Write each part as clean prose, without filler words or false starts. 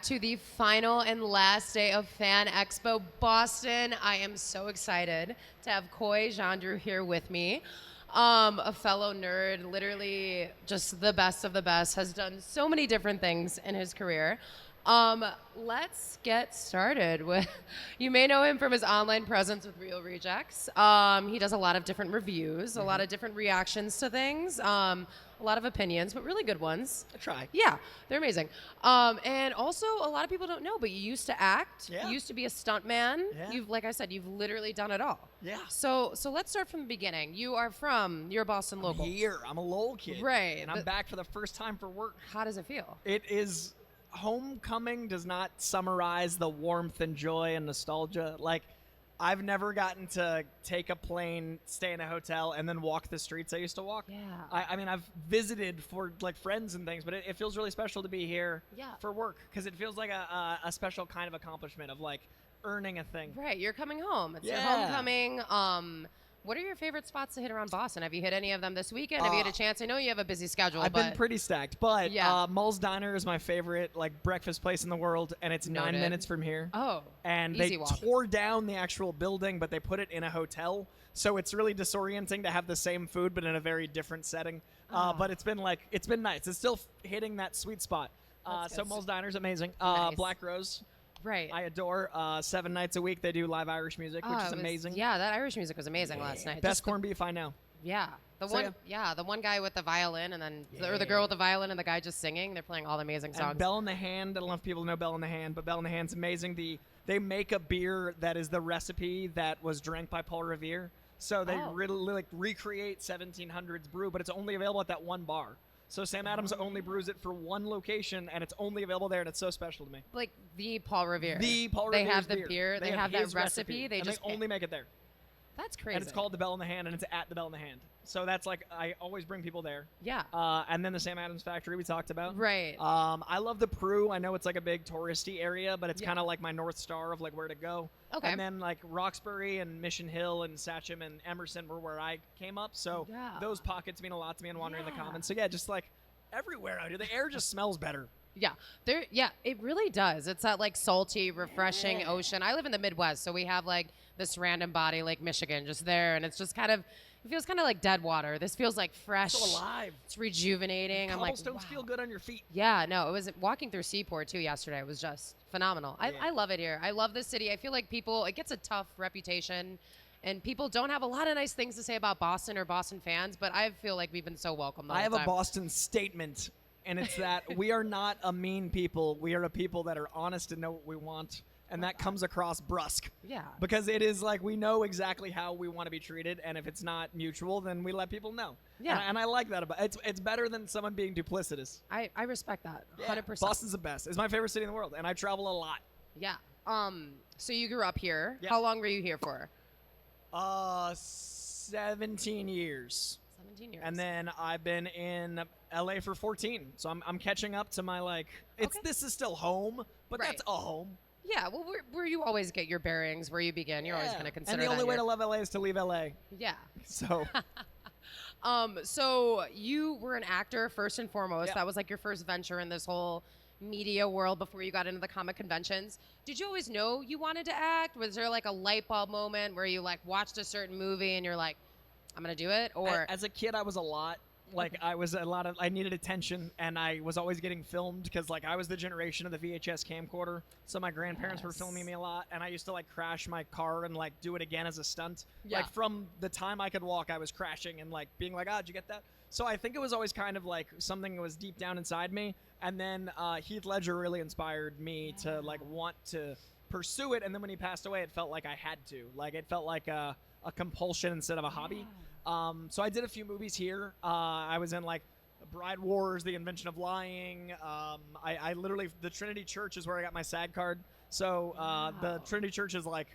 To the final and last day of Fan Expo Boston. I am so excited to have COY JANDREAU here with me. A fellow nerd, literally just the best of the best, has done so many different things in his career. Let's get started with, you may know him from his online presence with Real Rejects. He does a lot of different reviews, a lot of different reactions to things, a lot of opinions, but really good ones. I try. Yeah, they're amazing. And also, a lot of people don't know, but you used to act. Yeah. You used to be a stuntman. Yeah. You've, like I said, you've literally done it all. Yeah. So let's start from the beginning. You're a Boston local. Here, I'm a Lowell kid. Right, And I'm but- back for the first time for work. How does it feel? It is, homecoming does not summarize the warmth and joy and nostalgia. Like, I've never gotten to take a plane, stay in a hotel, and then walk the streets I used to walk. Yeah. I mean, I've visited for like friends and things, but it feels really special to be here Yeah. for work because it feels like a special kind of accomplishment of like earning a thing. Right, you're coming home. It's your Yeah. homecoming. What are your favorite spots to hit around Boston? Have you hit any of them this weekend? Have you had a chance? I know you have a busy schedule. I've been pretty stacked, but Yeah. Mull's Diner is my favorite like breakfast place in the world, and it's 9 Noted. minutes from here. Oh, And easy they walk. tore down the actual building, but they put it in a hotel, so it's really disorienting to have the same food but in a very different setting. But it's been nice. It's still hitting that sweet spot. That's So good. Mull's Diner is amazing. Nice. Black Rose, Right. I adore. 7 nights a week they do live Irish music, which Oh, is it was- amazing. Yeah, that Irish music was amazing last night. Best Just the- corned beef I know. Yeah, the So, one. Yeah, the one guy with the violin, and then or the girl with the violin, and the guy just singing. They're playing all the amazing songs. And Bell in the Hand, I don't know if people know Bell in the Hand, but Bell in the Hand's amazing. They make a beer that is the recipe that was drank by Paul Revere. So they Oh. really like recreate 1700s brew, but it's only available at that one bar. So Sam Adams only brews it for one location, and it's only available there, and it's so special to me. Like the Paul Revere. The Paul They Revere's have the beer. They have that his recipe. They and just they only make it there. That's crazy. And it's called the Bell in the Hand, and it's at the Bell in the Hand. So that's like, I always bring people there. Yeah. And then the Sam Adams Factory we talked about. Right. I love the Peru. I know it's like a big touristy area, but it's Yeah. kind of like my North Star of like where to go. Okay. And then like Roxbury and Mission Hill and Satcham and Emerson were where I came up. So Yeah. those pockets mean a lot to me and wandering the Yeah. commons. So yeah, just like everywhere out here, the air just smells better. Yeah, it really does. It's that like salty, refreshing ocean. I live in the Midwest, so we have like this random body, Lake Michigan, just there, and it's just it feels kind of like dead water. This feels like fresh. So alive. It's rejuvenating. I'm like, Cobblestones wow. feel good on your feet. Yeah, no, it was walking through Seaport too yesterday. It was just phenomenal. Yeah. I love it here. I love this city. I feel like it gets a tough reputation, and people don't have a lot of nice things to say about Boston or Boston fans, but I feel like we've been so welcome the I whole have a time. Boston statement, and it's that we are not a mean people. We are a people that are honest and know what we want, and that comes across brusque. Yeah. Because it is like we know exactly how we want to be treated, and if it's not mutual, then we let people know. Yeah. And I like that about it's better than someone being duplicitous. I respect that 100%. Boston's the best. It's my favorite city in the world, and I travel a lot. Yeah. So you grew up here. Yeah. How long were you here for? 17 years. 17 years. And then I've been in LA for 14. So I'm catching up to my Okay. this is still home, but Right. that's a home. Yeah, well, where you always get your bearings, where you begin, you're always Yeah. going to consider And the that only way here. to love LA is to leave LA. Yeah. So So you were an actor first and foremost. Yeah. That was like your first venture in this whole media world before you got into the comic conventions. Did you always know you wanted to act? Was there like a light bulb moment where you like watched a certain movie and you're like, I'm going to do it? Or as a kid, I was a lot. Like I needed attention, and I was always getting filmed because like I was the generation of the VHS camcorder. So my grandparents were Yes. filming me a lot, and I used to like crash my car and like do it again as a stunt. Yeah. Like from the time I could walk, I was crashing and like being like, did you get that? So I think it was always kind of like something that was deep down inside me. And then Heath Ledger really inspired me to like want to pursue it. And then when he passed away, it felt like I had to. Like it felt like a compulsion instead of a hobby. So I did a few movies here. I was in like Bride Wars, The Invention of Lying. I literally, the Trinity Church is where I got my SAG card. So the Trinity Church is like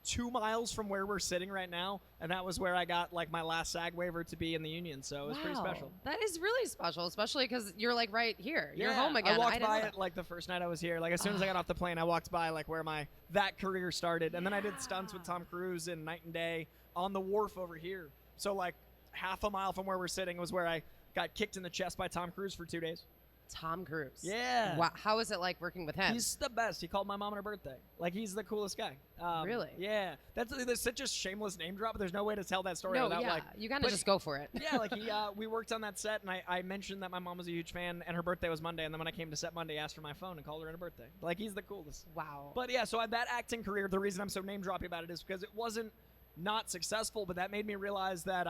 2 miles from where we're sitting right now, and that was where I got like my last SAG waiver to be in the union. So it was pretty special. That is really special, especially because you're like right here. You're Yeah, home again. I walked didn't by know it that. like the first night I was here. Like as soon as I got off the plane, I walked by like where that career started, and then I did stunts with Tom Cruise in Night and Day on the wharf over here. So like half a mile from where we're sitting was where I got kicked in the chest by Tom Cruise for 2 days. Tom Cruise. Yeah. Wow. How is it like working with him? He's the best. He called my mom on her birthday. Like, he's the coolest guy. Really? Yeah. That's such a shameless name drop, but there's no way to tell that story no, without, yeah. like... You kind of just go for it. Yeah, like, we worked on that set, and I mentioned that my mom was a huge fan, and her birthday was Monday, and then when I came to set Monday, I asked for my phone and called her on her birthday. Like, he's the coolest. Wow. But, yeah, so that acting career, the reason I'm so name-dropping about it is because it wasn't not successful, but that made me realize that...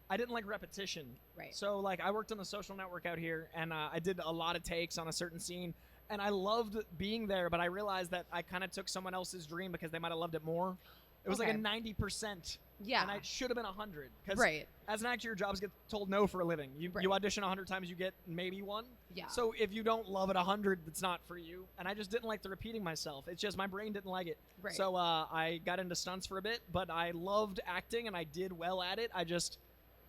I didn't like repetition. Right. So, like, I worked on the Social Network out here, and I did a lot of takes on a certain scene, and I loved being there, but I realized that I kind of took someone else's dream because they might have loved it more. It was like a 90%. Yeah. And I should have been 100. Because right. as an actor, your jobs get told no for a living. You audition 100 times, you get maybe one. Yeah. So if you don't love it 100, it's not for you. And I just didn't like the repeating myself. It's just my brain didn't like it. Right. So I got into stunts for a bit, but I loved acting, and I did well at it. I just...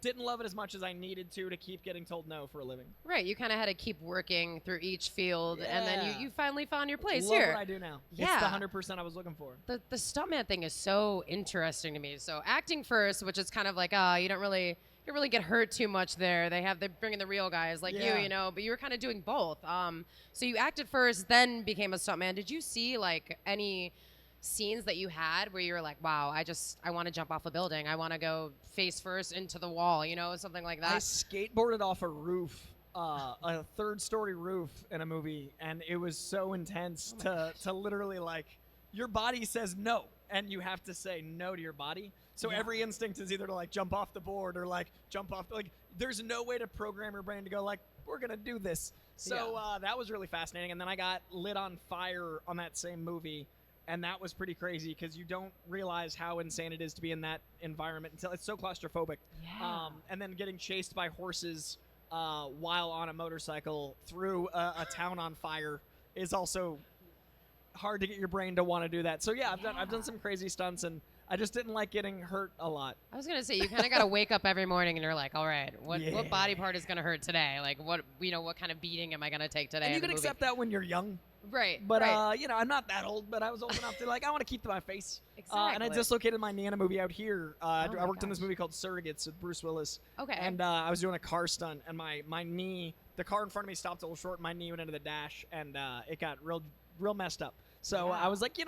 didn't love it as much as I needed to keep getting told no for a living. Right, you kind of had to keep working through each field, and then you finally found your place love here. What I do now. Yeah. It's the 100% I was looking for. The stuntman thing is so interesting to me. So acting first, which is kind of like, you don't really get hurt too much there. They bring in the real guys like you know, but you were kind of doing both. So you acted first, then became a stuntman. Did you see like any scenes that you had where you were like, wow, I want to jump off a building. I want to go face first into the wall, you know, something like that? I skateboarded off a roof, a third-story roof in a movie, and it was so intense to literally, like, your body says no, and you have to say no to your body. So every instinct is either to, like, jump off the board or, like, jump off. Like, there's no way to program your brain to go, like, we're going to do this. So that was really fascinating. And then I got lit on fire on that same movie. And that was pretty crazy because you don't realize how insane it is to be in that environment until it's so claustrophobic. Yeah. And then getting chased by horses while on a motorcycle through a town on fire is also hard to get your brain to want to do that. So yeah, I've done some crazy stunts, and I just didn't like getting hurt a lot. I was gonna say you kind of got to wake up every morning and you're like, all right, what body part is gonna hurt today? Like what kind of beating am I gonna take today? And you can accept that when you're young. Right. But, I'm not that old, but I was old enough to, like, I want to keep my face. Exactly. And I dislocated my knee in a movie out here. I worked in this movie called Surrogates with Bruce Willis. Okay. And I was doing a car stunt, and my knee, the car in front of me stopped a little short, and my knee went into the dash, and it got real messed up. So I was like,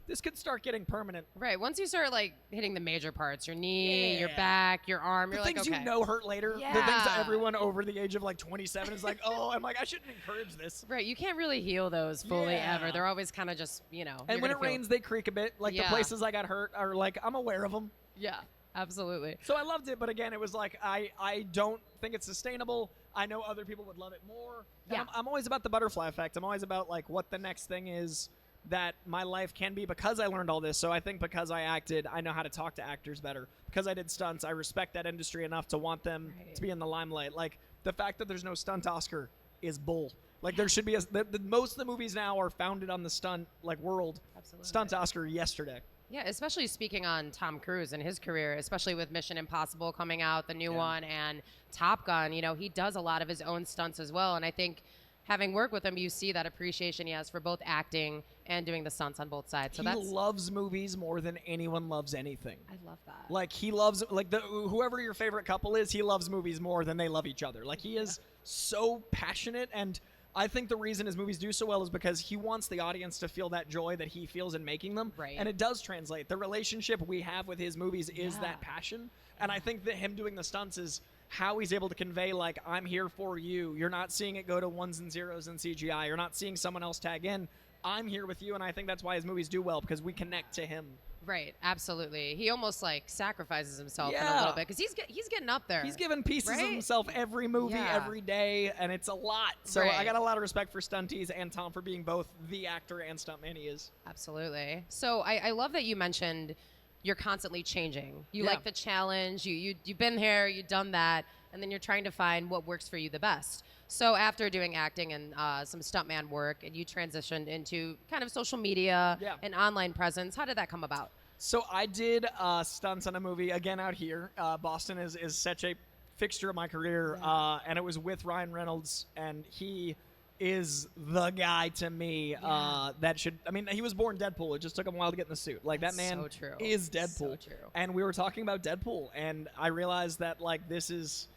this could start getting permanent. Right. Once you start like hitting the major parts, your knee, your back, your arm, you're like, okay. The things hurt later. Yeah. The things that everyone over the age of like 27 is like, oh, I'm like, I shouldn't encourage this. Right. You can't really heal those fully ever. They're always kind of just, And when it rains, they creak a bit. Like the places I got hurt are like, I'm aware of them. Yeah, absolutely. So I loved it, but again, it was like, I don't think it's sustainable. I know other people would love it more. And I'm always about the butterfly effect. I'm always about like what the next thing is that my life can be because I learned all this. So I think because I acted, I know how to talk to actors better. Because I did stunts, I respect that industry enough to want them to be in the limelight. Like, the fact that there's no stunt Oscar is bull. Like, there should be most of the movies now are founded on the stunt, like, world. Absolutely. Stunt Oscar yesterday. Yeah, especially speaking on Tom Cruise and his career, especially with Mission Impossible coming out, the new one, and Top Gun, he does a lot of his own stunts as well. And I think having worked with him, you see that appreciation he has for both acting and doing the stunts on both sides. So he loves movies more than anyone loves anything. I love that. Like, he loves, like, whoever your favorite couple is, he loves movies more than they love each other. Like, he is so passionate, and I think the reason his movies do so well is because he wants the audience to feel that joy that he feels in making them. Right. And it does translate. The relationship we have with his movies is that passion. And I think that him doing the stunts is how he's able to convey, like, I'm here for you. You're not seeing it go to ones and zeros in CGI. You're not seeing someone else tag in. I'm here with you, and I think that's why his movies do well, because we connect to him. Right, absolutely. He almost, like, sacrifices himself in a little bit, because he's getting up there. He's giving pieces of himself every movie, every day, and it's a lot. So I got a lot of respect for stunties and Tom for being both the actor and stuntman he is. Absolutely. So I love that you mentioned you're constantly changing. You like the challenge. You've been here, you've done that, and then you're trying to find what works for you the best. So after doing acting and some stuntman work, and you transitioned into kind of social media and online presence, how did that come about? So I did stunts on a movie, again, out here. Boston is such a fixture of my career, and it was with Ryan Reynolds, and he is the guy to me that should... I mean, he was born Deadpool. It just took him a while to get in the suit. Like, that man is Deadpool. So true. And we were talking about Deadpool, and I realized that, like, this is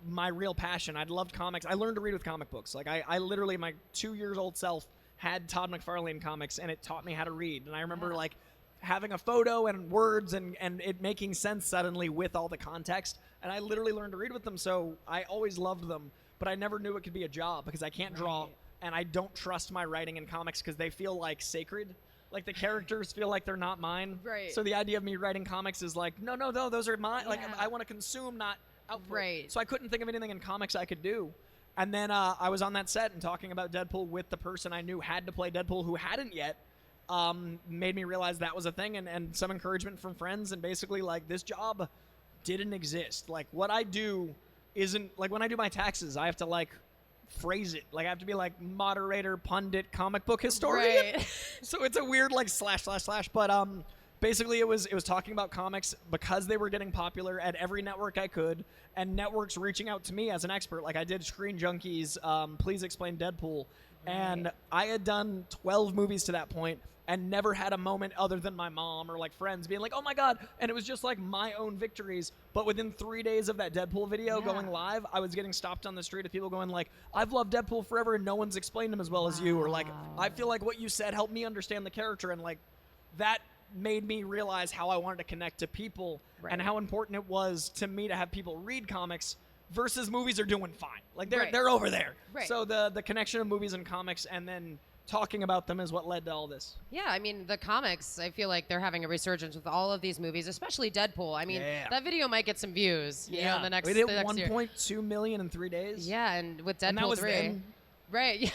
my real passion. I'd loved comics. I learned to read with comic books. Like I literally, my 2 years old self had Todd McFarlane comics, and it taught me how to read. And I remember like having a photo and words and it making sense suddenly with all the context. And I literally learned to read with them. So I always loved them, but I never knew it could be a job because I can't draw, and I don't trust my writing in comics because they feel like sacred. Like the characters feel like they're not mine. Right. So the idea of me writing comics is like, no, those are mine. Like I want to consume, not output. Right. So I couldn't think of anything in comics I could do. And then I was on that set and talking about Deadpool with the person I knew had to play Deadpool who hadn't yet. Made me realize that was a thing, and some encouragement from friends, and basically like this job didn't exist. Like what I do isn't like when I do my taxes, I have to like phrase it. Like I have to be like moderator, pundit, comic book historian. Right. So it's a weird like slash. But basically it was talking about comics because they were getting popular at every network I could, and networks reaching out to me as an expert. Like I did Screen Junkies, Please Explain Deadpool, and I had done 12 movies to that point and never had a moment other than my mom or like friends being like, oh my God. And it was just like my own victories. But within 3 days of that Deadpool video going live, I was getting stopped on the street of people going like, I've loved Deadpool forever and no one's explained him as well as you. Or like, I feel like what you said helped me understand the character. And like that made me realize how I wanted to connect to people and how important it was to me to have people read comics versus movies are doing fine. Like they're over there. Right. So the connection of movies and comics and then talking about them is what led to all this. Yeah, I mean, the comics, I feel like they're having a resurgence with all of these movies, especially Deadpool. I mean, that video might get some views, you know, in the next We did the next year. 1.2 million in 3 days. Yeah, and with Deadpool And that was 3. then. Right, yeah.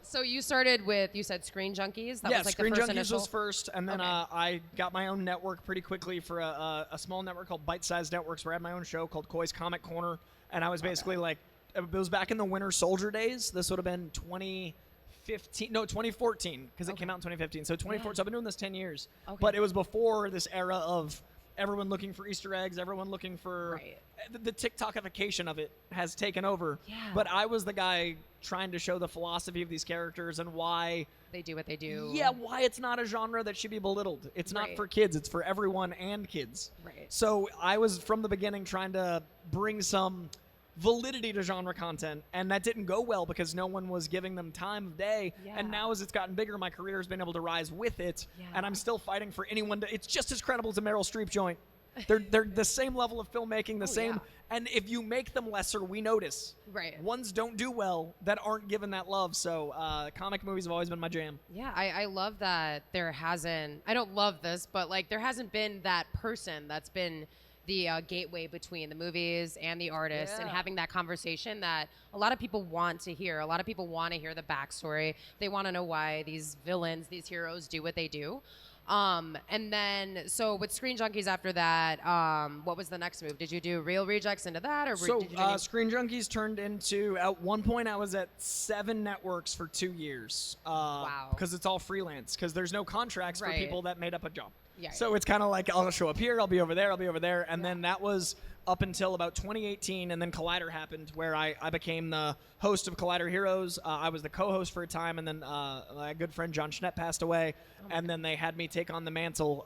So you started with, you said Screen Junkies? That was like Screen the first Junkies initial? was first, and then I got my own network pretty quickly for a small network called Bite Size Networks, where I had my own show called COY's Comic Corner, and I was basically like, it was back in the Winter Soldier days. This would have been 2014, because it came out in 2015. So 2014. So I've been doing this 10 years. But it was before this era of everyone looking for Easter eggs, everyone looking for the TikTokification of it has taken over. Yeah. But I was the guy trying to show the philosophy of these characters and why they do what they do. Yeah, why it's not a genre that should be belittled. It's not for kids. It's for everyone and kids. Right. So I was from the beginning trying to bring some validity to genre content, and that didn't go well because no one was giving them time of day. And now as it's gotten bigger, my career has been able to rise with it, and I'm still fighting for anyone to. It's just as credible as a Meryl Streep joint. They're the same level of filmmaking, the same. And if you make them lesser, we notice. Right. Ones don't do well that aren't given that love. So comic movies have always been my jam. Yeah, I love that there hasn't. I don't love this, but like there hasn't been that person that's been the gateway between the movies and the artists, and having that conversation that a lot of people want to hear. A lot of people want to hear the backstory. They want to know why these villains, these heroes do what they do. And then, so with Screen Junkies after that, what was the next move? Did you do Real Rejects into that? Or So did you do Screen Junkies turned into, at one point I was at 7 networks for 2 years. Wow. Because it's all freelance, because there's no contracts for people that made up a job. So it's kind of like, I'll show up here, I'll be over there, and then that was up until about 2018, and then Collider happened, where I became the host of Collider Heroes. I was the co-host for a time, and then my good friend John Schnepp passed away, and then they had me take on the mantle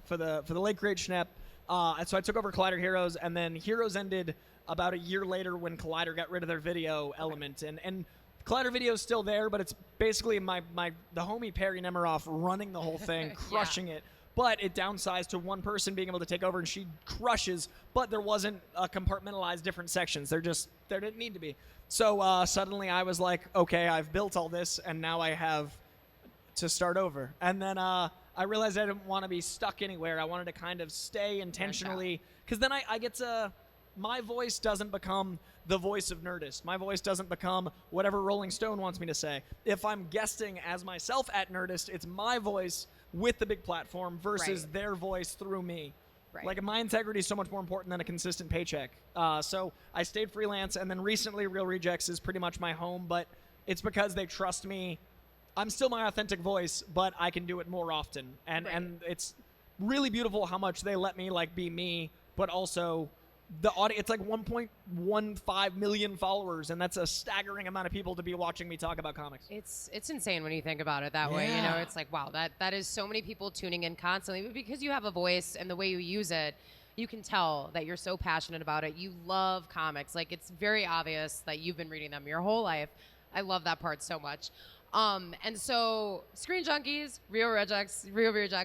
for the late great Schnepp. So I took over Collider Heroes, and then Heroes ended about a year later when Collider got rid of their video element, and Collider Video is still there, but it's basically the homie Perry Nemiroff running the whole thing, crushing it. But it downsized to one person being able to take over, and she crushes. But there wasn't compartmentalized different sections. There didn't need to be. So suddenly I was like, okay, I've built all this, and now I have to start over. And then I realized I didn't want to be stuck anywhere. I wanted to kind of stay intentionally, because then I get to. My voice doesn't become the voice of Nerdist. My voice doesn't become whatever Rolling Stone wants me to say. If I'm guesting as myself at Nerdist, it's my voice with the big platform versus their voice through me. Like, my integrity is so much more important than a consistent paycheck. So I stayed freelance, and then recently Real Rejects is pretty much my home, but it's because they trust me. I'm still my authentic voice, but I can do it more often. And it's really beautiful how much they let me like be me, but also the audience. It's like 1.15 million followers, and that's a staggering amount of people to be watching me talk about comics. It's insane when you think about it that way. You know, it's like, wow, that is so many people tuning in constantly. But because you have a voice and the way you use it, you can tell that you're so passionate about it. You love comics. Like, it's very obvious that you've been reading them your whole life. I love that part so much. And so Screen Junkies, Real Rejects,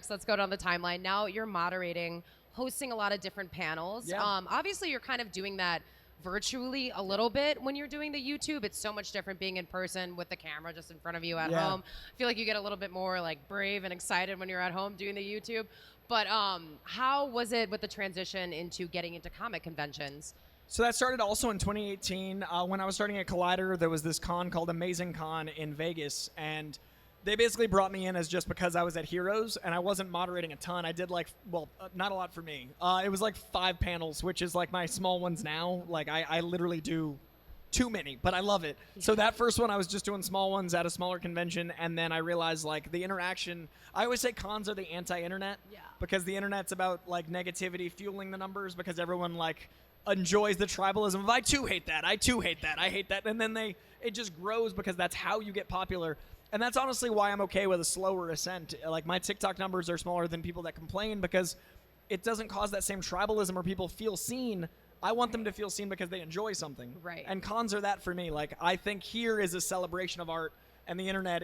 let's go down the timeline. Now you're moderating, hosting a lot of different panels. Yeah. Obviously, you're kind of doing that virtually a little bit when you're doing the YouTube. It's so much different being in person with the camera just in front of you at home. I feel like you get a little bit more like brave and excited when you're at home doing the YouTube. But how was it with the transition into getting into comic conventions? So that started also in 2018 when I was starting at Collider. There was this con called Amazing Con in Vegas, and they basically brought me in as just because I was at Heroes and I wasn't moderating a ton. I did not a lot for me. It was like 5 panels, which is like my small ones now. Like I literally do too many, but I love it. So that first one I was just doing small ones at a smaller convention, and then I realized like the interaction. I always say cons are the anti-internet because the internet's about like negativity fueling the numbers because everyone like enjoys the tribalism of I too hate that, I too hate that, I hate that, and then it just grows because that's how you get popular. And that's honestly why I'm okay with a slower ascent. Like my TikTok numbers are smaller than people that complain because it doesn't cause that same tribalism or people feel seen. I want them to feel seen because they enjoy something. Right. And cons are that for me. Like I think here is a celebration of art and the internet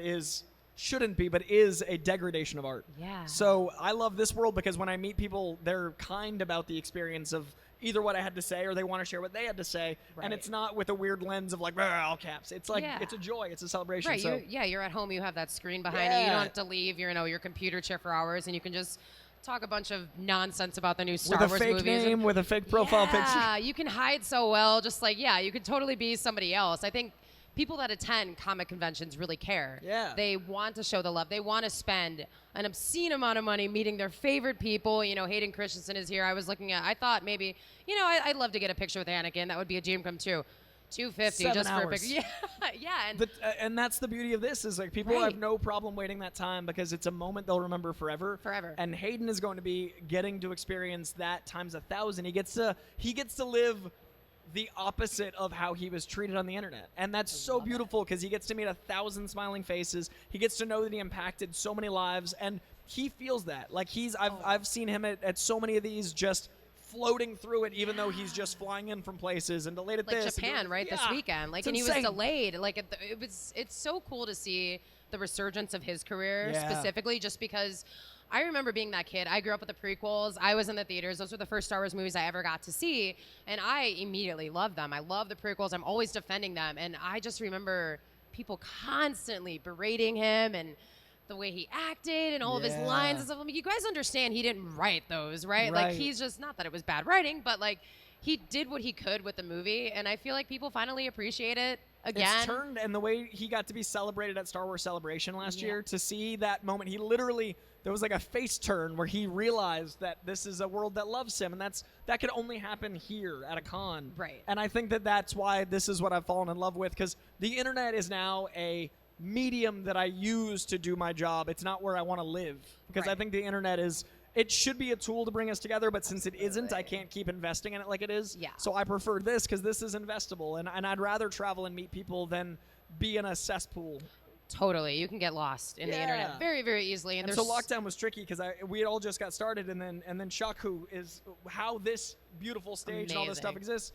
shouldn't be, but is a degradation of art. Yeah. So I love this world because when I meet people, they're kind about the experience of either what I had to say or they want to share what they had to say. Right. And it's not with a weird lens of like, all caps. It's like, it's a joy. It's a celebration. Right. So. You're at home. You have that screen behind you. You don't have to leave your computer chair for hours, and you can just talk a bunch of nonsense about the new Star Wars movies. With a fake name, with a fake profile picture. Yeah, you can hide so well. Just like, you could totally be somebody else. I think people that attend comic conventions really care. Yeah. They want to show the love. They want to spend an obscene amount of money meeting their favorite people. Hayden Christensen is here. I thought maybe, I'd love to get a picture with Anakin. That would be a dream come true. $250 7 just hours. for a picture. Yeah. And that's the beauty of this is like people have no problem waiting that time because it's a moment they'll remember forever. Forever. And Hayden is going to be getting to experience that times 1,000. He gets to live the opposite of how he was treated on the internet. And that's so beautiful because he gets to meet 1,000 smiling faces. He gets to know that he impacted so many lives, and he feels that. Like I've seen him at so many of these just floating through it, even though he's just flying in from places and delayed at like this. Japan, right? This weekend. Like, and he was delayed. Like, it's so cool to see the resurgence of his career specifically just because I remember being that kid. I grew up with the prequels. I was in the theaters. Those were the first Star Wars movies I ever got to see, and I immediately loved them. I love the prequels. I'm always defending them, and I just remember people constantly berating him and the way he acted and all of his lines and stuff. I mean, you guys understand he didn't write those, right? Like, he's just, not that it was bad writing, but like he did what he could with the movie, and I feel like people finally appreciate it again. It's turned, and the way he got to be celebrated at Star Wars Celebration last year, to see that moment, there was like a face turn where he realized that this is a world that loves him, and that could only happen here at a con. Right. And I think that's why this is what I've fallen in love with, because the internet is now a medium that I use to do my job. It's not where I want to live, because I think the internet it should be a tool to bring us together, but since it isn't, I can't keep investing in it like it is. Yeah. So I prefer this because this is investable, and I'd rather travel and meet people than be in a cesspool. Totally. You can get lost in the internet very, very easily. And so lockdown was tricky because we had all just got started, and then Shaku is how this beautiful stage and all this stuff exists.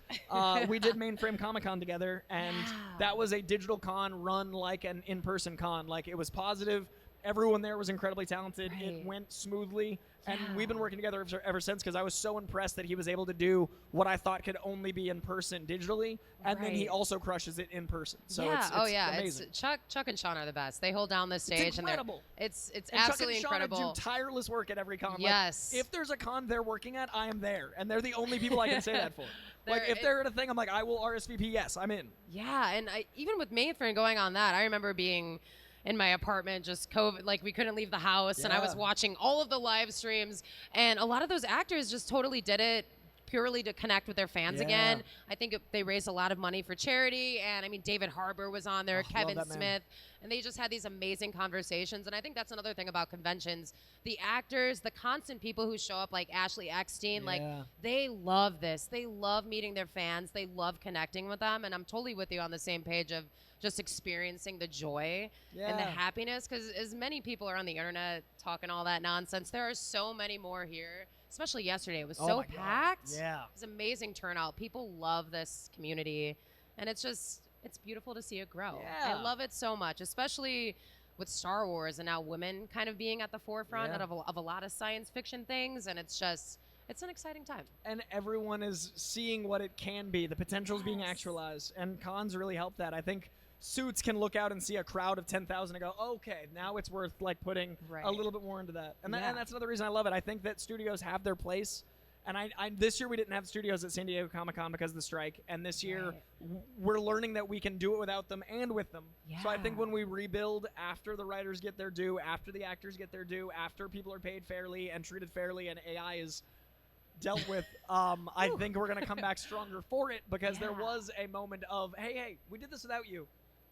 We did Mainframe Comic-Con together, and that was a digital con run like an in-person con. Like, it was positive. Everyone there was incredibly talented. It went smoothly. And we've been working together ever since because I was so impressed that he was able to do what I thought could only be in person digitally. And then he also crushes it in person. So it's amazing. Chuck and Sean are the best. They hold down the stage. It's incredible. And it's absolutely Chuck and incredible. Sean do tireless work at every con. Yes. Like, if there's a con they're working at, I am there. And they're the only people I can say that for. Like, if they're at a thing, I'm like, I will RSVP. Yes, I'm in. Yeah, and even with Mainframe going on that, I remember being in my apartment, just COVID, like we couldn't leave the house, and I was watching all of the live streams, and a lot of those actors just totally did it purely to connect with their fans again. I think they raised a lot of money for charity, and I mean, David Harbour was on there, Kevin Smith, and they just had these amazing conversations. And I think that's another thing about conventions. The actors, the constant people who show up, like Ashley Eckstein, like they love this. They love meeting their fans. They love connecting with them. And I'm totally with you on the same page of just experiencing the joy and the happiness. Because as many people are on the internet talking all that nonsense, there are so many more here. Especially yesterday, it was so packed. Yeah, it was amazing turnout. People love this community, and it's beautiful to see it grow. I love it so much, especially with Star Wars and now women kind of being at the forefront of a lot of science fiction things, and it's an exciting time. And everyone is seeing what it can be. The potential is being actualized, and cons really help that. I think Suits can look out and see a crowd of 10,000 and go, okay, now it's worth like putting a little bit more into that. And, and that's another reason I love it. I think that studios have their place. And I this year we didn't have studios at San Diego Comic-Con because of the strike. And this year we're learning that we can do it without them and with them. So I think when we rebuild after the writers get their due, after the actors get their due, after people are paid fairly and treated fairly and AI is dealt with, I think we're going to come back stronger for it, because there was a moment of, hey, we did this without you.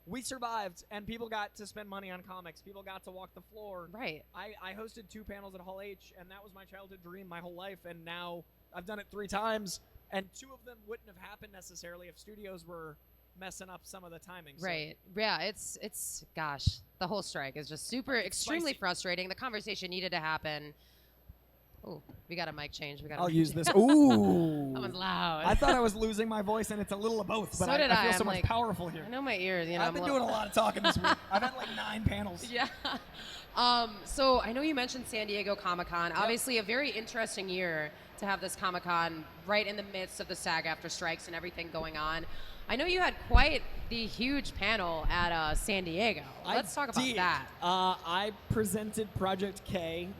We survived, and people got to spend money on comics. People got to walk the floor. Right. I hosted 2 panels at Hall H, and that was my childhood dream my whole life, and now I've done it 3 times, and 2 of them wouldn't have happened necessarily if studios were messing up some of the timing. Right. So. Yeah, it's gosh, the whole strike is just extremely frustrating. The conversation needed to happen. Oh, we got a mic change. I'll use this. Ooh. That was loud. I thought I was losing my voice, and it's a little of both, but so I feel so much powerful here. I know my ears. I've been doing a lot of talking this week. I've had like 9 panels. Yeah. So I know you mentioned San Diego Comic-Con. Obviously, a very interesting year to have this Comic-Con right in the midst of the SAG-AFTRA strikes and everything going on. I know you had quite the huge panel at San Diego. Let's talk about that. I presented Project K,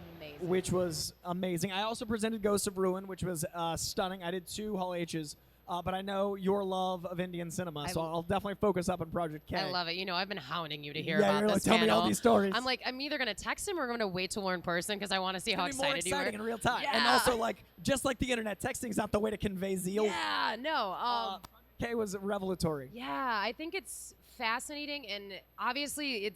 which was amazing. I also presented Ghosts of Ruin, which was stunning. I did 2 Hall H's, but I know your love of Indian cinema, so I'll definitely focus up on Project K. I love it. I've been hounding you to hear about this tell panel. Me all these stories. I'm like, I'm either going to text him or I'm going to wait till we're in person because I want to see how excited you are. More exciting in real time. Yeah. And also, just like the internet, texting's not the way to convey zeal. Yeah, no. Project K was revelatory. Yeah, I think it's fascinating, and obviously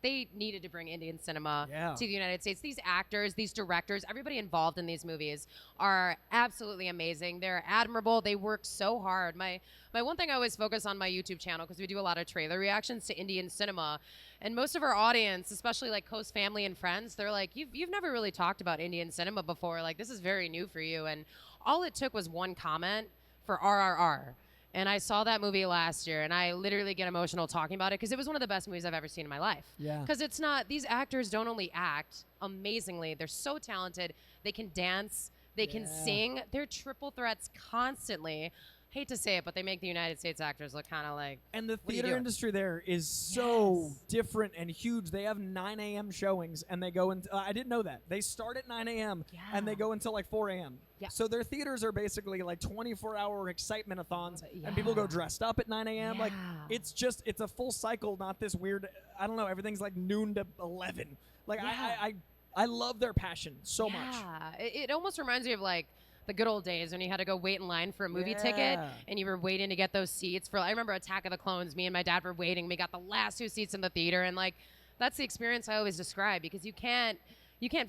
they needed to bring Indian cinema to the United States. These actors, these directors, everybody involved in these movies are absolutely amazing. They're admirable. They work so hard. My one thing I always focus on my YouTube channel, because we do a lot of trailer reactions to Indian cinema, and most of our audience, especially like Coast family and friends, they're like, you've never really talked about Indian cinema before. Like, this is very new for you. And all it took was one comment for RRR. And I saw that movie last year, and I literally get emotional talking about it because it was one of the best movies I've ever seen in my life. Yeah. Because it's not, these actors don't only act amazingly, they're so talented. They can dance, they can sing. They're triple threats constantly. Hate to say it, but they make the United States actors look kind of like. And the theater industry there is so different and huge. They have 9 a.m. showings, and they go into. I didn't know that. They start at 9 a.m. and they go until like 4 a.m. Yeah. So their theaters are basically like 24-hour excitement-a-thons, and people go dressed up at 9 a.m. Like, it's a full cycle, not this weird. I don't know. Everything's like noon to 11. Like I love their passion so much. Yeah, it almost reminds me of like the good old days when you had to go wait in line for a movie ticket and you were waiting to get those seats for. I remember Attack of the Clones. Me and my dad were waiting. We got the last 2 seats in the theater, and like that's the experience I always describe, because you can't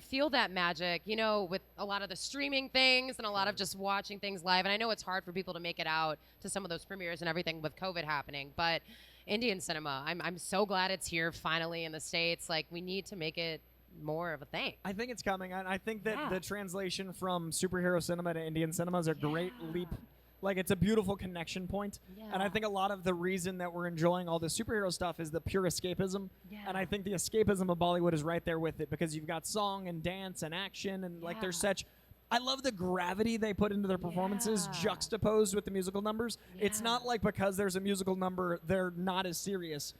feel that magic, with a lot of the streaming things and a lot of just watching things live. And I know it's hard for people to make it out to some of those premieres and everything with COVID happening, but Indian cinema, I'm so glad it's here finally in the States. Like, we need to make it more of a thing. I think it's coming, and I think that the translation from superhero cinema to Indian cinema is a great leap. Like, it's a beautiful connection point. And I think a lot of the reason that we're enjoying all the superhero stuff is the pure escapism. And I think the escapism of Bollywood is right there with it, because you've got song and dance and action, and like there's such. I love the gravity they put into their performances juxtaposed with the musical numbers. It's not like because there's a musical number, they're not as serious.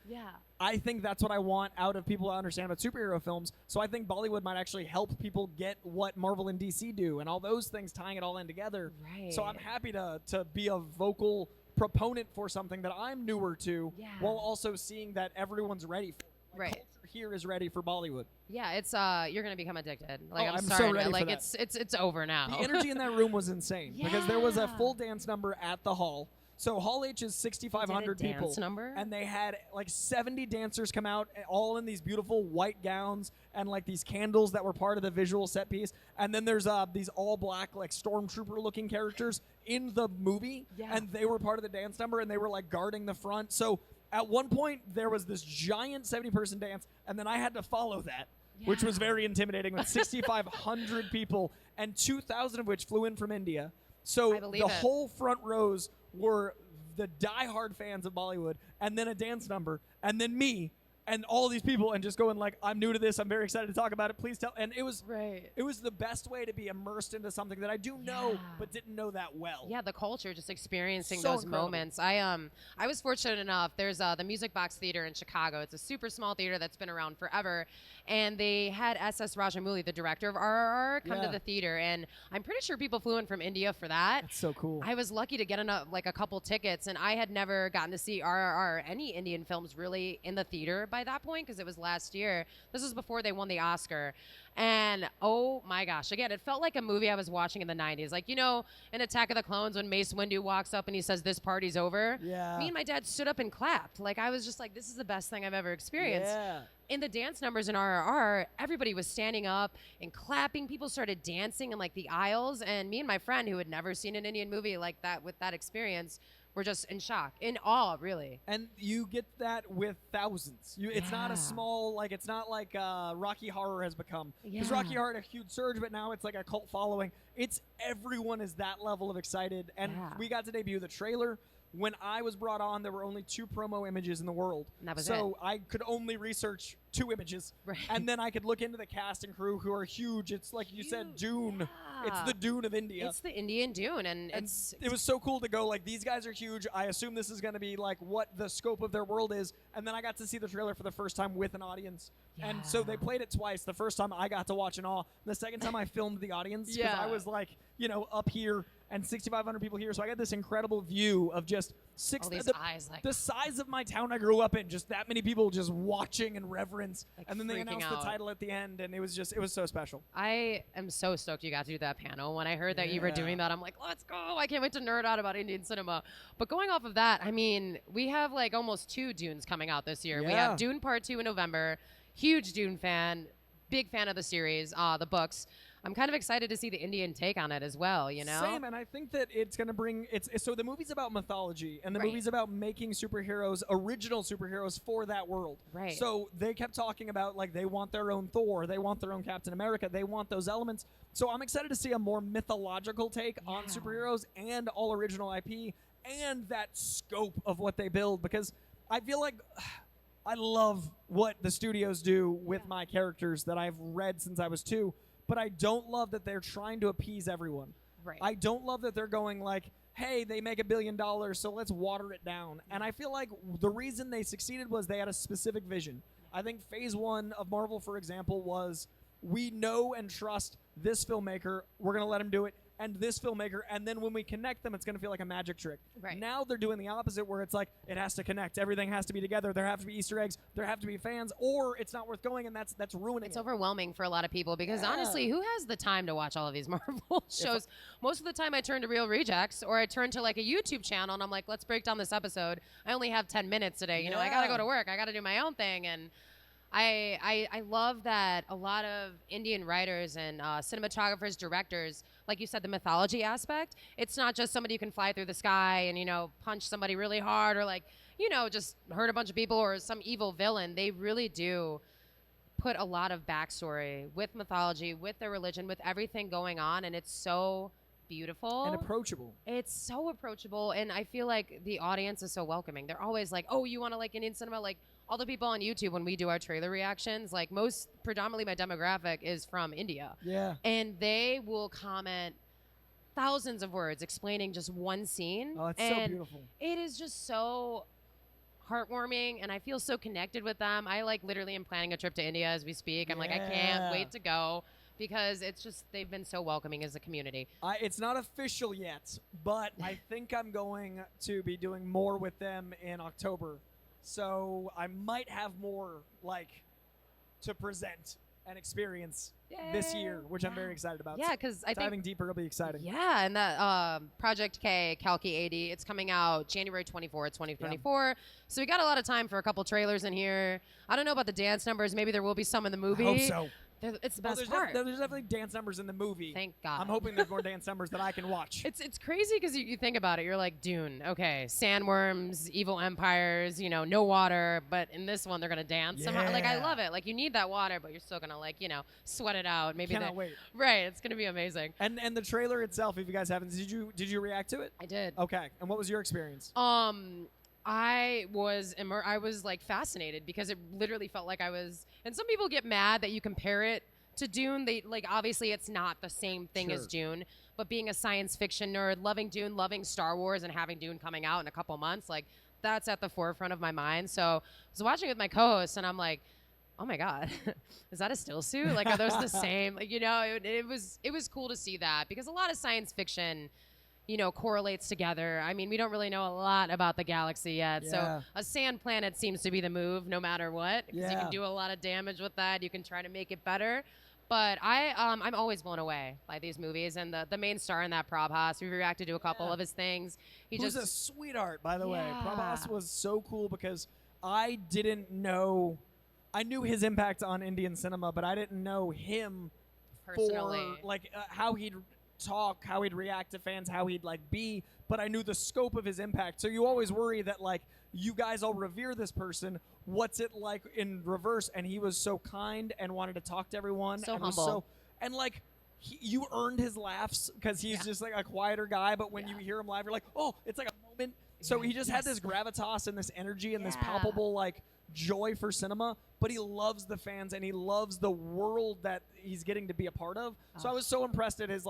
I think that's what I want out of people to understand about superhero films. So I think Bollywood might actually help people get what Marvel and DC do and all those things, tying it all in together. So I'm happy to be a vocal proponent for something that I'm newer to, while also seeing that everyone's ready for it. Like, culture here is ready for Bollywood. Yeah, it's you're gonna become addicted. Like, I'm sorry, so ready like for that. it's over now. The energy in that room was insane because there was a full dance number at the hall. So Hall H is 6,500 They did a people, dance number? and they had like 70 dancers come out, all in these beautiful white gowns and like these candles that were part of the visual set piece. And then there's these all black like stormtrooper-looking characters in the movie, Yeah. and they were part of the dance number, and they were like guarding the front. So at one point there was this giant 70-person dance, and then I had to follow that. Which was Yeah. very intimidating with 6,500 people, and 2,000 of which flew in from India. So I believe the it. whole front rows were the diehard fans of Bollywood, and then a dance number, and then me, and all these people, and just going like, I'm new to this, I'm very excited to talk about it, please tell. And it was Right. it was the best way to be immersed into something that I do know, Yeah. but didn't know that well. Yeah, the culture, just experiencing So those incredible. moments. I was fortunate enough. There's the Music Box Theater in Chicago. It's a super small theater that's been around forever, and they had S.S. Rajamouli, the director of RRR, come to Yeah. the theater, and I'm pretty sure people flew in from India for that. That's so cool. I was lucky to get like a couple tickets, and I had never gotten to see RRR, any Indian films really, in the theater by that point, because it was last year. This was before they won the Oscar. And oh my gosh, again, it felt like a movie I was watching in the 90s. Like, you know, in Attack of the Clones when Mace Windu walks up and he says, "This party's over." Yeah. Me and my dad stood up and clapped. Like, I was just like, this is the best thing I've ever experienced. Yeah. In the dance numbers in RRR, everybody was standing up and clapping. People started dancing in like the aisles, and me and my friend, who had never seen an Indian movie like that with that experience, were just in shock, in awe, really. And you get that with thousands. It's not Yeah. a small, like, it's not like Rocky Horror has become. Because Yeah. Rocky Horror had a huge surge, but now it's like a cult following. It's everyone is that level of excited. And Yeah. we got to debut the trailer. When I was brought on, there were only 2 promo images in the world. And that was so I could only research 2 images. Right. And then I could look into the cast and crew who are huge. It's like you said, Huge. Dune. It's Yeah. the Dune of India. It's the Indian Dune, and And it's it was so cool to go like, these guys are huge. I assume this is going to be like what the scope of their world is. And then I got to see the trailer for the first time with an audience. And so they Yeah. played it twice. The first time I got to watch in awe. The second time I filmed the audience because Yeah. I was like, you know, up here and 6,500 people here. So I got this incredible view of just all these the, eyes like the size of my town I grew up in. Just that many people just watching in reverence. Like and then they freaking announced out. the title at the end. And it was so special. I am so stoked you got to do that panel. When I heard that you were Yeah. doing that, I'm like, let's go. I can't wait to nerd out about Indian cinema. But going off of that, I mean, we have like almost 2 Dunes coming out this year. We Yeah. have Dune Part 2 in November. Huge Dune fan. Big fan of the series, the books. I'm kind of excited to see the Indian take on it as well, you know? Same, and I think that it's going to bring so the movie's about mythology, and the Right. movie's about making superheroes, original superheroes for that world. Right. So they kept talking about like they want their own Thor, they want their own Captain America, they want those elements. So I'm excited to see a more mythological take on Yeah. superheroes and all original IP and that scope of what they build, because I feel like I love what the studios do with my characters that I've read since I was 2. But I don't love that they're trying to appease everyone. Right. I don't love that they're going like, hey, they make $1 billion, so let's water it down. And I feel like the reason they succeeded was they had a specific vision. I think phase 1 of Marvel, for example, was we know and trust this filmmaker, we're going to let him do it, and this filmmaker, and then when we connect them, it's going to feel like a magic trick. Right. Now they're doing the opposite, where it's like, it has to connect, everything has to be together, there have to be Easter eggs, there have to be fans, or it's not worth going, and that's ruining It's it. overwhelming for a lot of people because Yeah. honestly, who has the time to watch all of these Marvel shows? Most of the time I turn to Real Rejects or I turn to like a YouTube channel and I'm like, let's break down this episode. I only have 10 minutes today. You know, I got to go Yeah. to work. I got to do my own thing. And I love that a lot of Indian writers and cinematographers, directors, like you said, the mythology aspect, it's not just somebody who can fly through the sky and, you know, punch somebody really hard or like, you know, just hurt a bunch of people or some evil villain. They really do put a lot of backstory with mythology, with their religion, with everything going on. And it's so beautiful. And approachable. It's so approachable. And I feel like the audience is so welcoming. They're always like, oh, you want to like Indian cinema? Like all the people on YouTube, when we do our trailer reactions, like predominantly my demographic is from India. Yeah. And they will comment thousands of words explaining just one scene. Oh, it's so and beautiful. it is just so heartwarming, and I feel so connected with them. I like literally am planning a trip to India as we speak. I'm like, I can't Yeah. wait to go because it's just, they've been so welcoming as a community. It's not official yet, but I think I'm going to be doing more with them in October. So I might have more like to present and experience this year, which I'm very excited about. Yeah, because I think diving deeper will be exciting. Yeah, and that Project K, Kalki 80, it's coming out January 24th, 2024. Yeah. So we got a lot of time for a couple trailers in here. I don't know about the dance numbers. Maybe there will be some in the movie. I hope so. It's the best part. There's definitely dance numbers in the movie. Thank God. I'm hoping there's more dance numbers that I can watch. It's crazy because you think about it. You're like, Dune, okay, sandworms, evil empires, no water. But in this one, they're going to dance somehow. Like, I love it. Like, you need that water, but you're still going to, sweat it out. Maybe Cannot wait. Right. It's going to be amazing. And the trailer itself, if you guys haven't, did you react to it? I did. Okay. And what was your experience? I was like fascinated because it literally felt like I was, and some people get mad that you compare it to Dune. They obviously it's not the same thing as Dune, but being a science fiction nerd, loving Dune, loving Star Wars, and having Dune coming out in a couple months, like that's at the forefront of my mind. So I was watching with my co-host and I'm like, oh my God, is that a still suit? Like, are those the same? Like, it was cool to see that because a lot of science fiction correlates together. I mean, we don't really know a lot about the galaxy yet. Yeah. So a sand planet seems to be the move no matter what because you can do a lot of damage with that. You can try to make it better. But I'm always blown away by these movies. And the main star in that, Prabhas, we reacted to a couple of his things. He's a sweetheart, by the way. Prabhas was so cool because I didn't know. I knew his impact on Indian cinema, but I didn't know him personally. For how he'd talk, how he'd react to fans, how he'd be, but I knew the scope of his impact. So you always worry that you guys all revere this person. What's it like in reverse? And he was so kind and wanted to talk to everyone. So and humble. You earned his laughs because he's just like a quieter guy, but when you hear him live, you're like, oh, it's like a moment. So he just had this gravitas and this energy and this palpable joy for cinema, but he loves the fans and he loves the world that he's getting to be a part of. So I was so impressed at his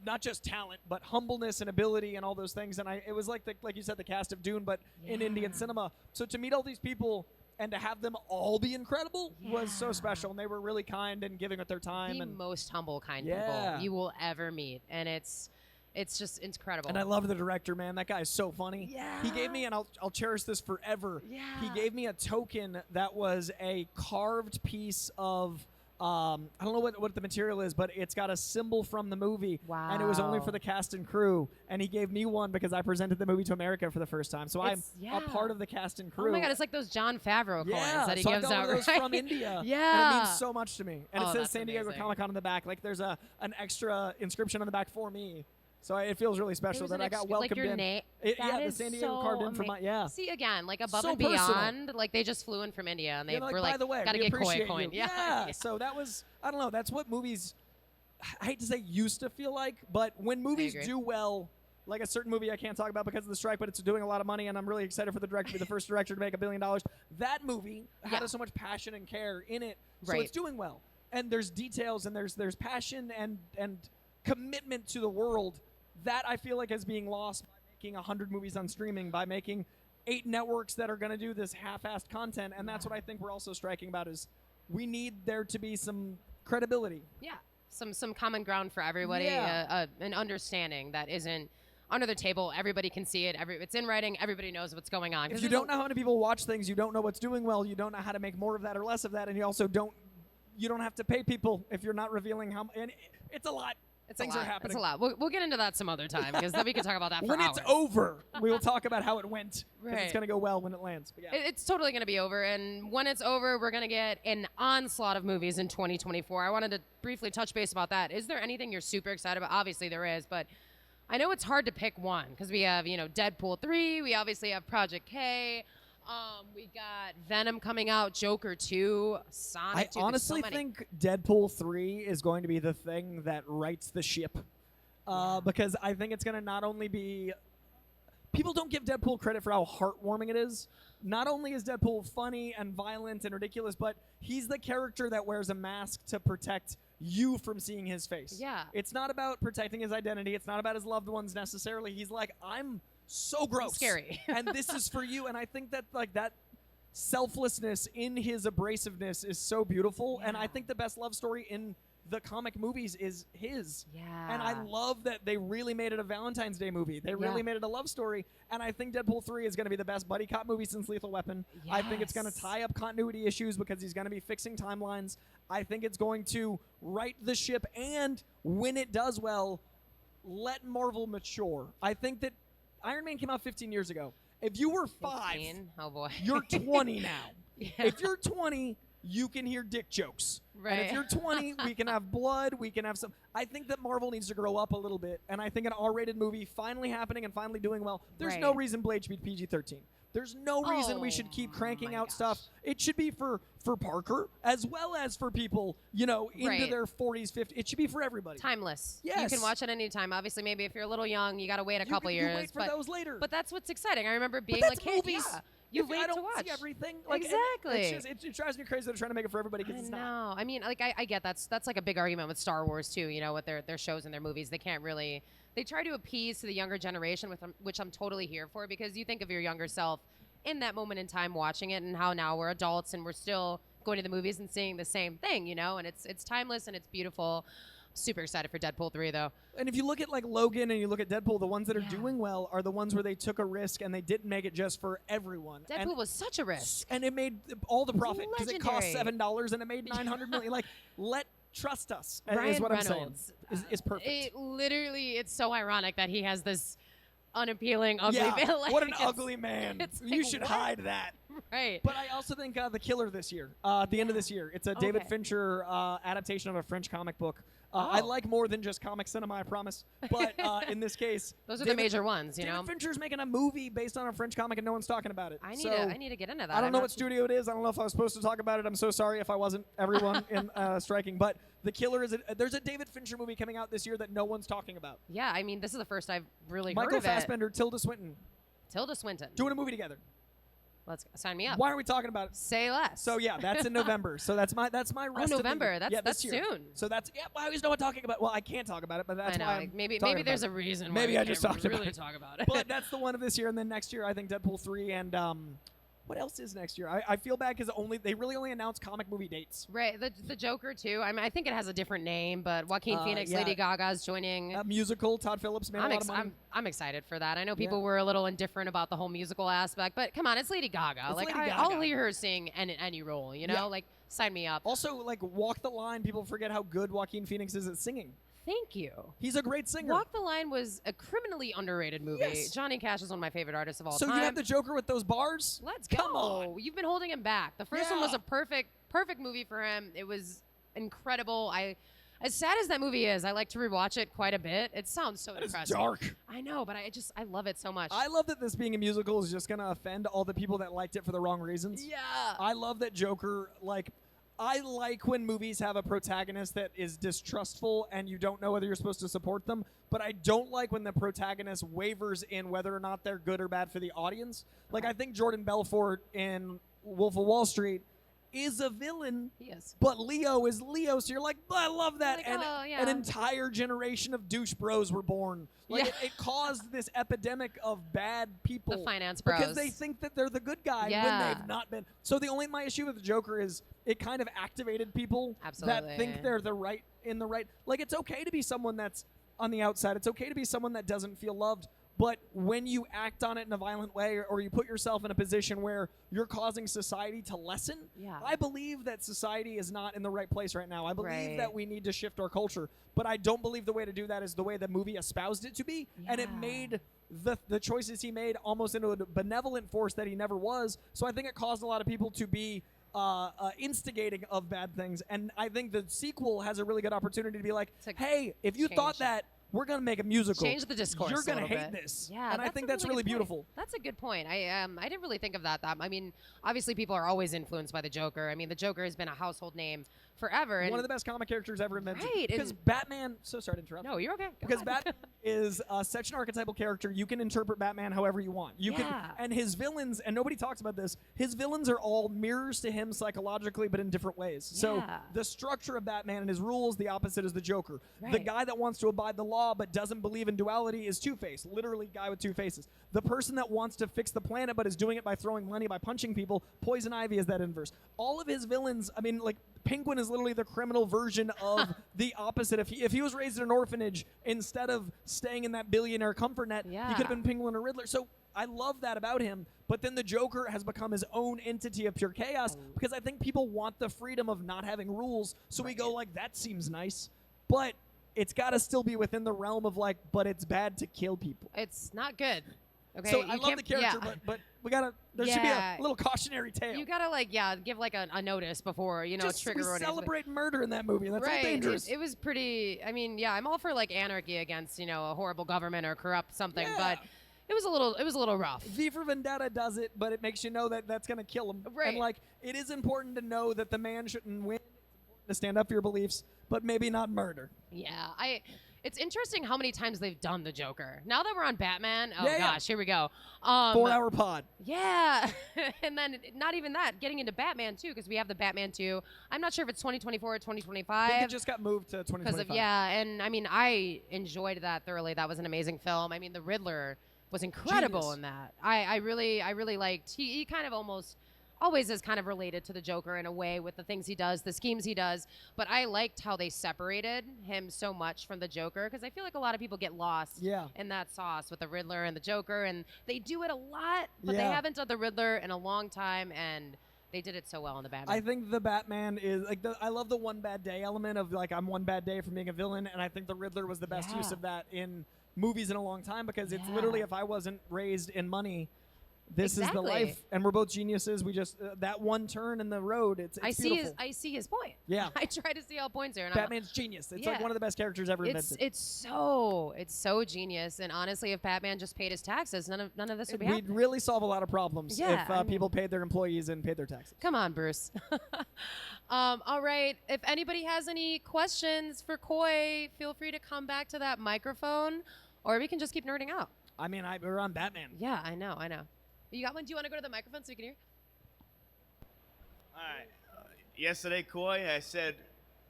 not just talent, but humbleness and ability and all those things. And it was like you said, the cast of Dune, but in Indian cinema. So to meet all these people and to have them all be incredible was so special. And they were really kind and giving it their time. The most humble kind people you will ever meet. And it's just incredible. And I love the director, man. That guy is so funny. Yeah. He gave me, and I'll cherish this forever. Yeah. He gave me a token that was a carved piece of I don't know what the material is, but it's got a symbol from the movie. Wow. And it was only for the cast and crew. And he gave me one because I presented the movie to America for the first time. So I'm a part of the cast and crew. Oh my God, it's like those John Favreau coins that he gives I got out. one of those from India. Yeah. And it means so much to me. And it says San Diego amazing. Comic-Con on the back. There's an extra inscription on the back for me. So it feels really special that I got welcomed your in. Name. The San Diego carved in for my See again, above so and beyond, they just flew in from India and they were by the way, gotta we get COY appreciate coin. You. Yeah. So that was, I don't know, that's what movies, I hate to say used to feel like, but when movies do well, like a certain movie I can't talk about because of the strike, but it's doing a lot of money and I'm really excited for the director to be the first director to make $1 billion. That movie had so much passion and care in it, so it's doing well. And there's details and there's passion and commitment to the world. That I feel like is being lost by making 100 movies on streaming, by making 8 networks that are going to do this half-assed content. And that's what I think we're also striking about is we need there to be some credibility. Yeah, some common ground for everybody, an understanding that isn't under the table. Everybody can see it. It's in writing. Everybody knows what's going on. If you don't know how many people watch things, you don't know what's doing well, you don't know how to make more of that or less of that, and you also don't have to pay people if you're not revealing how. And it's a lot. Things are happening. It's a lot. We'll get into that some other time because then we can talk about that for when hours. It's over, we will talk about how it went. Right. It's going to go well when it lands. But It's totally going to be over. And when it's over, we're going to get an onslaught of movies in 2024. I wanted to briefly touch base about that. Is there anything you're super excited about? Obviously there is, but I know it's hard to pick one because we have, Deadpool 3. We obviously have Project K. We got Venom coming out, Joker 2, Sonic 2. I honestly think Deadpool 3 is going to be the thing that rights the ship. Because I think it's going to not only be... People don't give Deadpool credit for how heartwarming it is. Not only is Deadpool funny and violent and ridiculous, but he's the character that wears a mask to protect you from seeing his face. Yeah. It's not about protecting his identity. It's not about his loved ones necessarily. He's like, I'm so gross. Scary. And this is for you. And I think that that selflessness in his abrasiveness is so beautiful. Yeah. And I think the best love story in the comic movies is his. Yeah. And I love that they really made it a Valentine's Day movie. They really made it a love story. And I think Deadpool 3 is going to be the best buddy cop movie since Lethal Weapon. I think it's going to tie up continuity issues because he's going to be fixing timelines. I think it's going to right the ship, and when it does well, let Marvel mature. I think that Iron Man came out 15 years ago. If you were 5, 15? Oh boy. you're 20 now. Yeah. If you're 20, you can hear dick jokes. Right. And if you're 20, we can have blood, we can have some. I think that Marvel needs to grow up a little bit, and I think an R-rated movie finally happening and finally doing well. There's no reason Blade should be PG-13. There's no reason we should keep cranking out stuff. It should be for Parker as well as for people, you know, into their 40s, 50s. It should be for everybody. Timeless. Yes. You can watch it any time. Obviously, maybe if you're a little young, you got to wait a couple years. You wait for those later. But that's what's exciting. I remember being that's a kid. movies. Yeah. You wait I don't to watch. see everything. Like, exactly. It drives me crazy that they're trying to make it for everybody because it's not. I mean, like I get that's like a big argument with Star Wars too. You know, with their shows and their movies, they can't really. They try to appease to the younger generation, which I'm totally here for, because you think of your younger self in that moment in time watching it, and how now we're adults and we're still going to the movies and seeing the same thing, you know, and it's timeless and it's beautiful. Super excited for Deadpool 3 though. And if you look at like Logan and you look at Deadpool, the ones that are doing well are the ones where they took a risk and they didn't make it just for everyone. Deadpool was such a risk. And it made all the profit because it cost Legendary. $7 and it made $900 million. Like, trust us Ryan is what Reynolds, I'm saying. Is perfect. It's so ironic that he has this unappealing, ugly yeah, like, what an ugly man. You like, should what? hide that. Right. But I also think The Killer this year, at the end of this year. It's a David Fincher adaptation of a French comic book. I like more than just comic cinema, I promise. But in this case, those are the major ones, you know. David Fincher's making a movie based on a French comic, and no one's talking about it. I need to get into that. I don't know what studio it is. I don't know if I was supposed to talk about it. I'm so sorry if I wasn't. Everyone in striking, but The Killer is. There's a David Fincher movie coming out this year that no one's talking about. Yeah, I mean, this is the first I've really heard Michael of Fassbender, Tilda Swinton, Tilda Swinton doing a movie together. Let's sign me up. Why are we talking about it? Say less. So yeah, that's in November. So that's my rest of November. the, That's this year. soon. So that's I always know what I'm talking about. Well, I can't talk about it, but that's I know. why Like, maybe talking there's about a reason. Maybe why I just talked really about it. talk about it. But that's the one of this year, and then next year I think Deadpool 3 and what else is next year? I feel bad because they really only announced comic movie dates. Right, the Joker too. I mean, I think it has a different name, but Joaquin Phoenix, Lady Gaga's joining. A musical. Todd Phillips made a lot of money. I'm excited for that. I know people were a little indifferent about the whole musical aspect, but come on, it's Lady Gaga. It's like Lady Gaga. I'll hear her sing any role. You know, Yeah. like sign me up. Also, like Walk the Line. People forget how good Joaquin Phoenix is at singing. Thank you. He's a great singer. Walk the Line was a criminally underrated movie. Yes. Johnny Cash is one of my favorite artists of all So time. you have the Joker with those bars? Let's go. Come on. You've been holding him back. The first one was a perfect movie for him. It was incredible. As sad as that movie is, I like to rewatch it quite a bit. It sounds so depressing. It's dark. I know, but I love it so much. I love that this being a musical is just going to offend all the people that liked it for the wrong reasons. Yeah. I love that Joker, I like when movies have a protagonist that is distrustful and you don't know whether you're supposed to support them, but I don't like when the protagonist wavers in whether or not they're good or bad for the audience. Like, I think Jordan Belfort in Wolf of Wall Street is a villain, He is. but Leo is Leo, so you're like, I love that. Like, and oh, yeah. an entire generation of douche bros were born. Like, Yeah. it caused this epidemic of bad people. The finance Because bros. they think that they're the good guy when Yeah. they've not been. So my issue with the Joker is it kind of activated people that Absolutely. think they're in the right. Like, it's okay to be someone that's on the outside. It's okay to be someone that doesn't feel loved. But when you act on it in a violent way, or you put yourself in a position where you're causing society to lessen, Yeah. I believe that society is not in the right place right now. I believe Right. that we need to shift our culture. But I don't believe the way to do that is the way the movie espoused it to be. And it Yeah. made the choices he made almost into a benevolent force that he never was. So I think it caused a lot of people to be instigating of bad things. And I think the sequel has a really good opportunity to be like, To hey, if you thought change. that, we're going to make a musical. Change the discourse. You're going to hate this. Yeah, and I think that's really good point. beautiful. That's a good point. I didn't really think of that. I mean, obviously people are always influenced by the Joker. I mean, the Joker has been a household name forever. And One of the best comic characters ever invented. Right, Because and- Batman, so sorry to interrupt. No, you're okay. Go Because ahead. Batman is such an archetypal character. You can interpret Batman however you want. And his villains, and nobody talks about this, his villains are all mirrors to him psychologically, but in different ways. So Yeah. the structure of Batman and his rules, the opposite is the Joker. The Right. guy that wants to abide the law but doesn't believe in duality is Two-Face, literally guy with two faces. The person that wants to fix the planet but is doing it by throwing money, by punching people, Poison Ivy is that inverse. All of his villains, I mean, like, Penguin is literally the criminal version of the opposite. If he was raised in an orphanage instead of staying in that billionaire comfort net, he could have been Penguin or Riddler. So I love that about him. But then the Joker has become his own entity of pure chaos because I think people want the freedom of not having rules. So we go like, that seems nice. But it's got to still be within the realm of like, but it's bad to kill people. It's not good. Okay. So I love the character, but we gotta. There should be a little cautionary tale. You gotta give like a notice before trigger. We celebrate murder in that movie, and that's all dangerous. It was pretty. I mean, I'm all for like anarchy against a horrible government or corrupt something, but it was a little rough. V for Vendetta does it, but it makes you know that that's gonna kill him. Right. And like, it is important to know that the man shouldn't win. It's important to stand up for your beliefs, but maybe not murder. Yeah, It's interesting how many times they've done the Joker. Now that we're on Batman, gosh, here we go. 4-hour pod. Yeah, and then not even that, getting into Batman too, because we have the Batman 2. I'm not sure if it's 2024 or 2025. I think it just got moved to 2025. And I mean, I enjoyed that thoroughly. That was an amazing film. I mean, the Riddler was incredible in that. I really liked. He kind of always is kind of related to the Joker in a way with the things he does, the schemes he does. But I liked how they separated him so much from the Joker because I feel like a lot of people get lost in that sauce with the Riddler and the Joker. And they do it a lot, but they haven't done the Riddler in a long time. And they did it so well in the Batman. I think the Batman is like I love the one bad day element of like I'm one bad day from being a villain. And I think the Riddler was the best use of that in movies in a long time because it's literally if I wasn't raised in money, this is the life, and we're both geniuses. We just that one turn in the road. It's beautiful. I see his point. Yeah, I try to see all points here. And Batman's genius. It's like one of the best characters ever invented. It's so genius. And honestly, if Batman just paid his taxes, none of this would be happening. We'd really solve a lot of problems if people paid their employees and paid their taxes. Come on, Bruce. All right. If anybody has any questions for COY, feel free to come back to that microphone, or we can just keep nerding out. I mean, we're on Batman. Yeah, I know. You got one? Do you want to go to the microphone so you can hear? All right. Yesterday, COY, I said,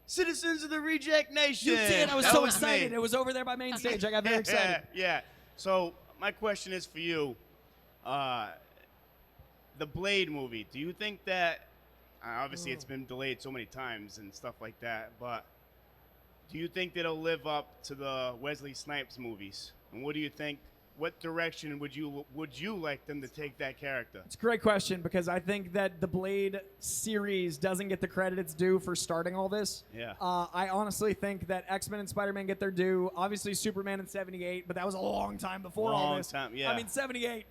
citizens of the Reject Nation. You did. I was so excited. It was over there by main stage. I got very excited. Yeah. So my question is for you. The Blade movie, do you think that, obviously it's been delayed so many times and stuff like that, but do you think that it'll live up to the Wesley Snipes movies? And what do you think? What direction would you like them to take that character? It's a great question because I think that the Blade series doesn't get the credit it's due for starting all this. Yeah. I honestly think that X-Men and Spider-Man get their due. Obviously, Superman in '78, but that was a long time before all this. Long time, yeah. I mean, '78,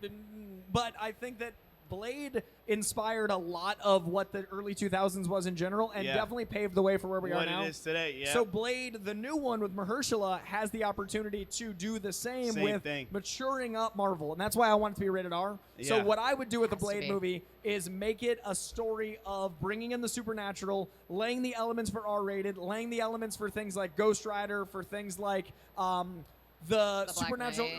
but I think that Blade inspired a lot of what the early 2000s was in general and definitely paved the way for where we are now. What it is today, yeah. So Blade, the new one with Mahershala, has the opportunity to do the same with maturing up Marvel. And that's why I want it to be rated R. Yeah. So what I would do with the Blade movie is make it a story of bringing in the supernatural, laying the elements for R-rated, laying the elements for things like Ghost Rider, for things like the supernatural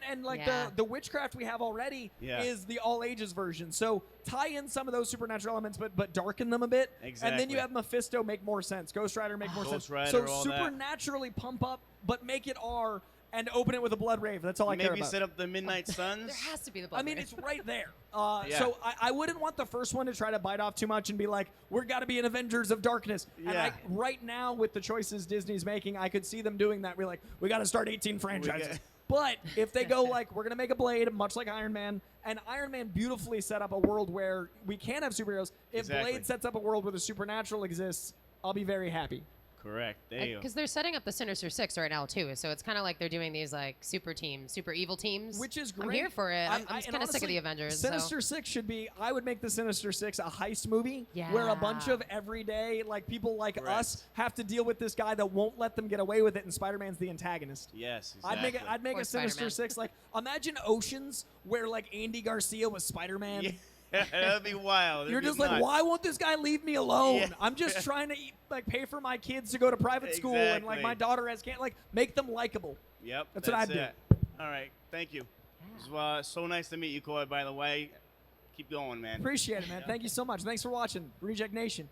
and like the witchcraft we have already is the all ages version. So tie in some of those supernatural elements, but darken them a bit. Exactly. And then you have Mephisto make more sense. Ghost Rider make more sense. Rider, so supernaturally pump up, but make it R and open it with a blood rave. That's all I care about. Maybe set up the Midnight Suns. There has to be the blood rave. It's right there. So I wouldn't want the first one to try to bite off too much and be like, we're got to be an Avengers of Darkness. And right now, with the choices Disney's making, I could see them doing that. We're like, we got to start 18 franchises. But if they go like, we're going to make a Blade, much like Iron Man, and Iron Man beautifully set up a world where we can have superheroes. If Blade sets up a world where the supernatural exists, I'll be very happy. Correct. Because they're setting up the Sinister Six right now too, so it's kind of like they're doing these like super evil teams, which is great. I'm here for it. I'm kind of sick of the Avengers. Sinister Six should be. I would make the Sinister Six a heist movie where a bunch of everyday like people like us have to deal with this guy that won't let them get away with it, and Spider-Man's the antagonist. Yes, exactly. I'd make a Sinister Six like imagine Oceans where like Andy Garcia was Spider-Man. Yeah. That'd be wild. You're just like, why won't this guy leave me alone? Yeah. I'm just trying to pay for my kids to go to private school, and like my daughter can't make them likable. Yep, that's what I'd do. All right, thank you. It was so nice to meet you, COY. By the way, keep going, man. Appreciate it, man. Thank you so much. Thanks for watching Reject Nation.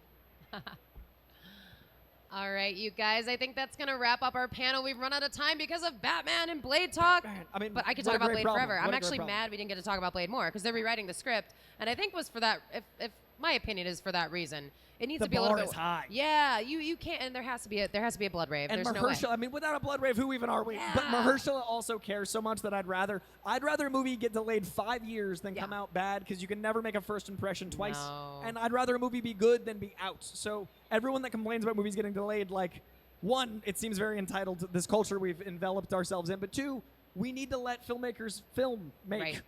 All right, you guys, I think that's going to wrap up our panel. We've run out of time because of Batman and Blade talk. I mean, but I could talk about Blade forever. I'm actually mad we didn't get to talk about Blade more because they're rewriting the script. And I think was for that, if my opinion is for that reason. It needs The to be a little bar bit is high. Yeah, you can't, and there has to be a blood rave. And There's no way. Mahershala, I mean, without a blood rave, who even are we? Yeah. But Mahershala also cares so much that I'd rather a movie get delayed 5 years than come out bad, because you can never make a first impression twice. No. And I'd rather a movie be good than be out. So everyone that complains about movies getting delayed, like, one, it seems very entitled to this culture we've enveloped ourselves in, but two, we need to let filmmakers make. Right.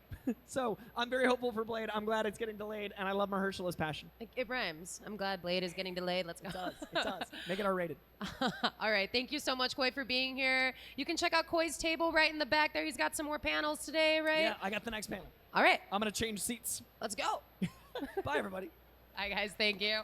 So I'm very hopeful for Blade. I'm glad it's getting delayed, and I love Mahershala's passion. It rhymes. I'm glad Blade is getting delayed. Let's go. It does. Make it R-rated. All right. Thank you so much, Coy, for being here. You can check out Coy's table right in the back there. He's got some more panels today, right? Yeah, I got the next panel. All right. I'm going to change seats. Let's go. Bye, everybody. Bye, guys. Thank you.